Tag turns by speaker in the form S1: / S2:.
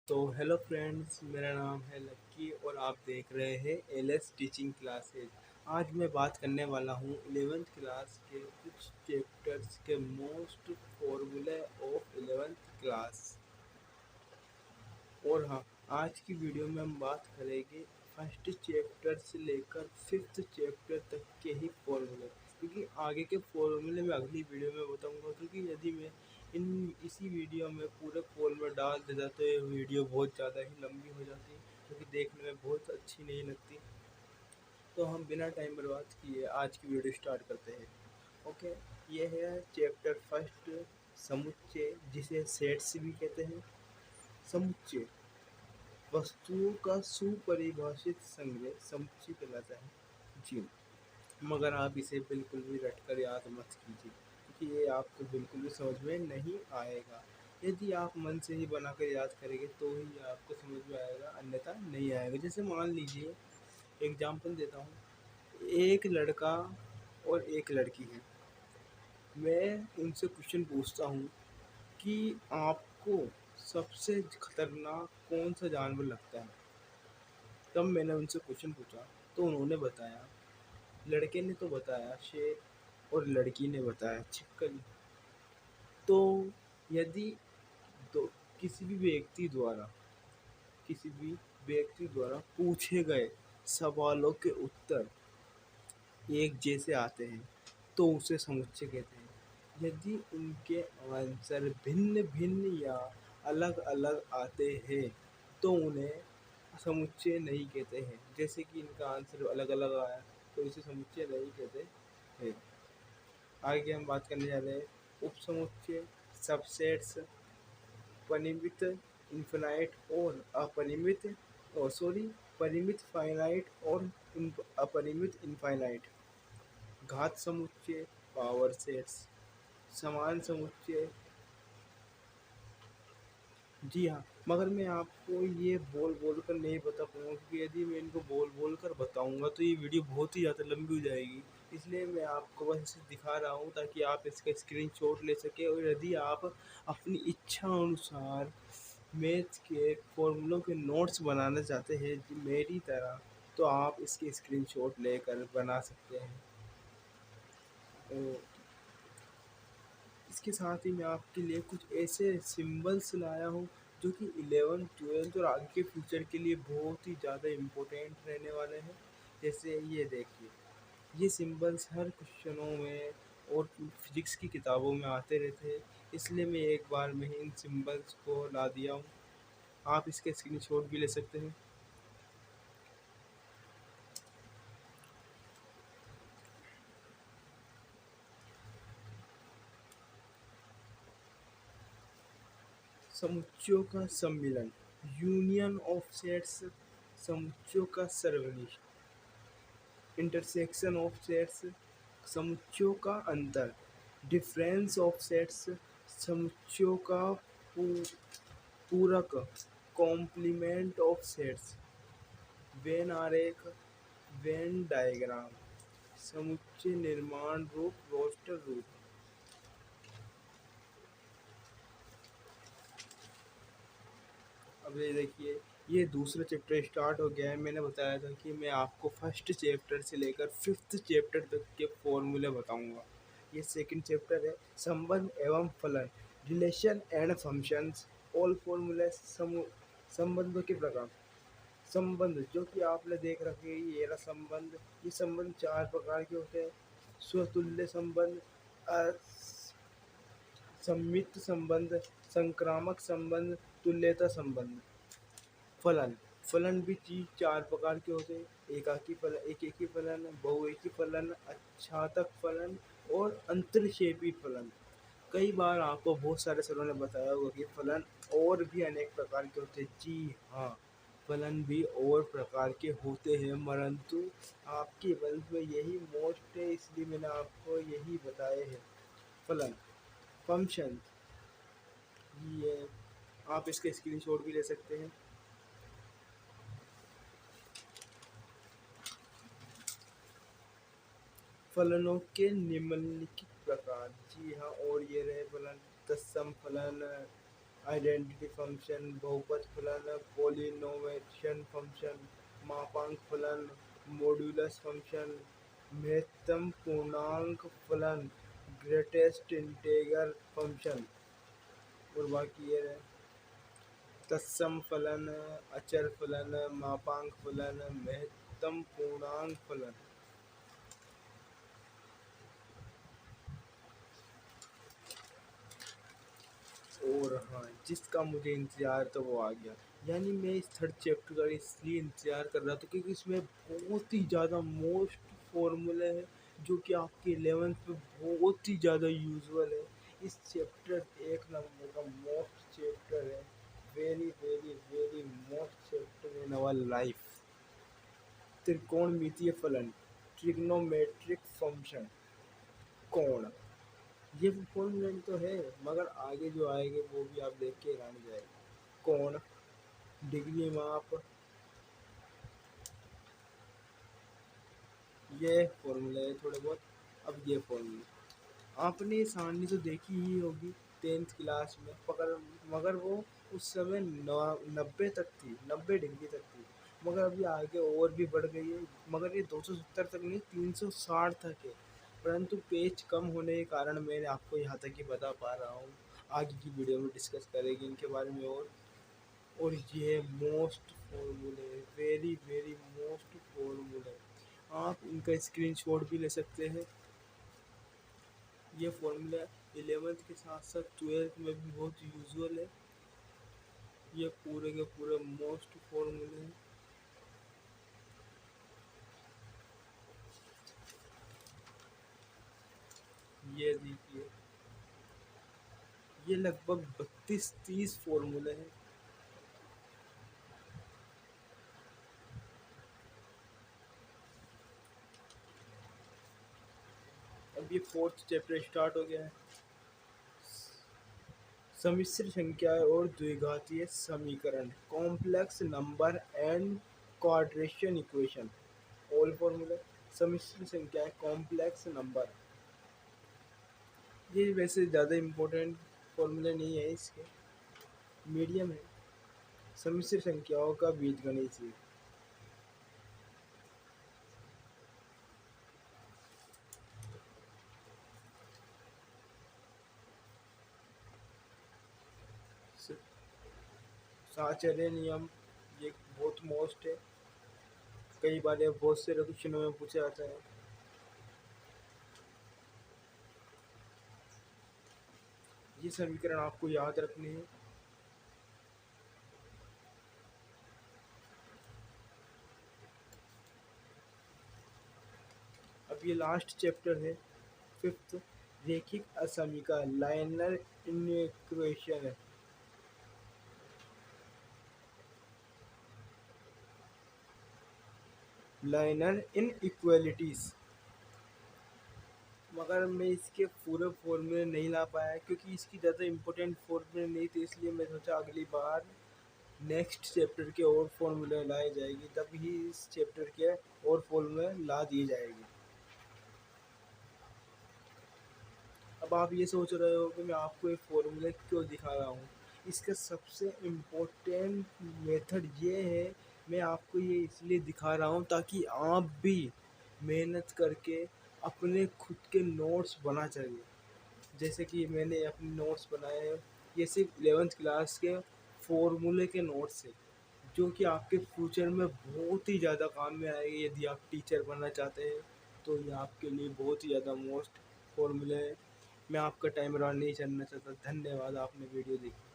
S1: तो hello friends, मेरा नाम है लक्की और आप देख रहे हैं एलएस टीचिंग क्लासेज। आज मैं बात करने वाला हूँ 11th क्लास के कुछ चैप्टर्स के मोस्ट फॉर्मूले ऑफ 11th क्लास। और हाँ, आज की वीडियो में हम बात करेंगे फर्स्ट चैप्टर से लेकर फिफ्थ चैप्टर तक के ही फॉर्मूले, क्योंकि आगे के फॉर्मूले मैं अगली वीडियो में बताऊंगा। क्योंकि यदि मैं इसी वीडियो में पूरे फॉर्मूले डाल देता तो ये वीडियो बहुत ज़्यादा ही लंबी हो जाती, क्योंकि देखने में बहुत अच्छी नहीं लगती। तो हम बिना टाइम बर्बाद किए आज की वीडियो स्टार्ट करते हैं। ओके, ये है चैप्टर फर्स्ट, समुच्चय, जिसे सेट्स भी कहते हैं। समुच्चय वस्तुओं का सुपरिभाषित संग्रह समुच्चय कहलाता है। जी, मगर आप इसे बिल्कुल भी रटकर याद मत कीजिए, क्योंकि ये आपको बिल्कुल भी समझ में नहीं आएगा। यदि आप मन से ही बनाकर याद करेंगे तो ही आपको समझ में आएगा, अन्यथा नहीं आएगा। जैसे मान लीजिए, एग्जाम्पल देता हूँ। एक लड़का और एक लड़की है। मैं उनसे क्वेश्चन पूछता हूँ कि आपको सबसे खतरनाक कौन सा जानवर लगता है। तब मैंने उनसे क्वेश्चन पूछा तो उन्होंने बताया, लड़के ने तो बताया शेर और लड़की ने बताया छिपकली। तो यदि दो किसी भी व्यक्ति द्वारा किसी भी व्यक्ति द्वारा पूछे गए सवालों के उत्तर एक जैसे आते हैं तो उसे समुच्चय कहते हैं। यदि उनके आंसर भिन्न भिन्न या अलग अलग आते हैं तो उन्हें समुच्चय नहीं कहते हैं। जैसे कि इनका आंसर अलग अलग आया तो इसे समुच्चय नहीं कहते हैं। आगे हम बात करने जा रहे हैं उपसमुच्चय, सबसेट्स, परिमित, इनफिनाइट और अपरिमित, परिमित फाइनाइट और अपरिमित इनफाइनाइट, घात समुच्चय, पावर सेट्स, समान समुच्चय। जी हाँ, मगर मैं आपको ये बोल बोल कर नहीं बता पाऊँगा, क्योंकि यदि मैं इनको बोल बोल कर बताऊँगा तो ये वीडियो बहुत ही ज़्यादा लंबी हो जाएगी। इसलिए मैं आपको बस इसे दिखा रहा हूँ ताकि आप इसका स्क्रीनशॉट ले सकें। और यदि आप अपनी इच्छा अनुसार मैथ के फॉर्मूलों के नोट्स बनाना चाहते हैं मेरी तरह, तो आप इसके स्क्रीनशॉट लेकर बना सकते हैं। इसके साथ ही मैं आपके लिए कुछ ऐसे सिंबल्स लाया हूँ जो कि 11th 12th और आगे के फ्यूचर के लिए बहुत ही ज़्यादा इम्पोर्टेंट रहने वाले हैं। जैसे ये देखिए, ये सिंबल्स हर क्वेश्चनों में और फिजिक्स की किताबों में आते रहते हैं, इसलिए मैं एक बार में ही इन सिंबल्स को ला दिया हूँ। आप इसके स्क्रीनशॉट भी ले सकते हैं। समुच्चयों का सम्मिलन, यूनियन ऑफ सेट्स, समुच्चयों का सर्वनिष्ठ, इंटरसेक्शन ऑफ सेट्स, समुच्चयों का अंतर, डिफरेंस ऑफ सेट्स, समुच्चयों का पूरक, कॉम्प्लीमेंट ऑफ सेट्स, वेन आरेख, वेन डायग्राम, समुच्चय निर्माण रूप, रोस्टर रूप। अब ये देखिए, ये दूसरा चैप्टर स्टार्ट हो गया है। मैंने बताया था कि मैं आपको फर्स्ट चैप्टर से लेकर फिफ्थ चैप्टर तक के फॉर्मूले बताऊंगा। ये सेकंड चैप्टर है, संबंध एवं फलन, रिलेशन एंड फंक्शंस, ऑल फॉर्मूले, संबंधों के प्रकार। संबंध जो कि आपने देख रखे हैं, ये रहा संबंध। ये संबंध चार प्रकार के होते हैं: स्वतुल्य संबंध, सम्मित संबंध, संक्रामक संबंध, तुल्यता संबंध। फलन, फलन भी चीज चार प्रकार के होते हैं: एकाकी फलन, एक फलन, बहुएकी फलन, अच्छातक फलन और अंतर्क्षेपी फलन। कई बार आपको बहुत सारे सरों ने बताया होगा कि फलन और भी अनेक प्रकार के होते हैं। जी हाँ, फलन भी और प्रकार के होते हैं, परंतु आपके बल्ब में यही मोस्ट है, इसलिए मैंने आपको यही बताए हैं। फलन, फंक्शन, ये आप इसके स्क्रीनशॉट भी ले सकते हैं। फलनों के निम्नलिखित प्रकार। जी हाँ, और ये रहे फलन: तत्सम फलन, आइडेंटिटी फंक्शन, बहुपद फलन, पॉलिनोमियल फंक्शन, मापांक फलन, मॉड्यूलस फंक्शन, महत्तम पूर्णांक फलन, ग्रेटेस्ट इंटीग्रल फंक्शन, और बाकी ये रहे तत्सम फलन, अचर फलन, मापांक फलन, महत्तम पूर्णांक फलन। और हाँ, जिसका मुझे इंतज़ार था वो आ गया। यानी मैं इस थर्ड चैप्टर का इसलिए इंतज़ार कर रहा था क्योंकि इसमें बहुत ही ज़्यादा मोस्ट फॉर्मूले हैं जो कि आपके 11th में बहुत ही ज़्यादा यूजुअल है। इस चैप्टर एक नंबर का मोस्ट चैप्टर है, very very very most chapter in our life. त्रिकोणमितीय फलन, ट्रिग्नोमेट्रिक फंक्शन, कोण, ये फॉर्मूला तो है मगर आगे जो आएंगे वो भी आप देख के हैरान जाएंगे। कोण, डिग्री माप, ये फॉर्मूला है थोड़े बहुत। अब ये फॉर्मूला आपने सारणी तो देखी ही होगी 10th क्लास में, मगर वो उस समय 90 तक थी, 90 डिग्री तक थी, मगर अभी आगे और भी बढ़ गई है। मगर ये 270 तक नहीं, 360 तक है, परंतु पेज कम होने के कारण मैंने आपको यहाँ तक ही बता पा रहा हूँ। आगे की वीडियो में डिस्कस करेंगे इनके बारे में। और ये मोस्ट फॉर्मूले, वेरी वेरी मोस्ट फॉर्मूले, आप इनका स्क्रीनशॉट भी ले सकते हैं। ये फॉर्मूला 11th के साथ साथ 12th में भी बहुत यूजुअल है। ये पूरे के पूरे मोस्ट फॉर्मूले हैं। ये देखिए, ये लगभग 32-30 फॉर्मूले हैं। अब ये 4th चैप्टर स्टार्ट हो गया है। सम्मिश्र संख्याएं और द्विघातीय समीकरण, complex number and quadrature equation, all formula. सम्मिश्र संख्याएं, कॉम्प्लेक्स नंबर, ये वैसे ज़्यादा इम्पोर्टेंट फॉर्मूला नहीं है इसके, मीडियम है। सम्मिश्र संख्याओं का बीजगणित, साहचर्य नियम, ये बहुत मोस्ट है, कई बार ये बहुत से क्वेश्चनों में पूछा जाता है। ये समीकरण आपको याद रखने हैं। अब ये लास्ट चैप्टर है 5th, रैखिक असमीका, लाइनर इनइक्वेशन है। लाइनर इनइक्वालिटीज, मगर मैं इसके पूरे फॉर्मूले नहीं ला पाया क्योंकि इसकी ज़्यादा इम्पोर्टेंट फॉर्मूले नहीं थे, इसलिए मैं सोचा अगली बार नेक्स्ट चैप्टर के और फॉर्मूले लाए जाएगी, तब ही इस चैप्टर के और फॉर्मूले ला दिए जाएंगे। अब आप ये सोच रहे हो कि मैं आपको एक फॉर्मूला क्यों दिखा रहा हूँ। इसका सबसे इम्पोर्टेंट मेथड ये है, मैं आपको ये इसलिए दिखा रहा हूँ ताकि आप भी मेहनत करके अपने खुद के नोट्स बना चाहिए। जैसे कि मैंने अपने नोट्स बनाए हैं, ये सिर्फ 11th क्लास के फॉर्मूले के नोट्स हैं जो कि आपके फ्यूचर में बहुत ही ज़्यादा काम में आएंगे। यदि आप टीचर बनना चाहते हैं तो ये आपके लिए बहुत ही ज़्यादा मोस्ट फॉर्मूले है। मैं आपका टाइम रन नहीं करना चाहता। धन्यवाद, आपने वीडियो देखी।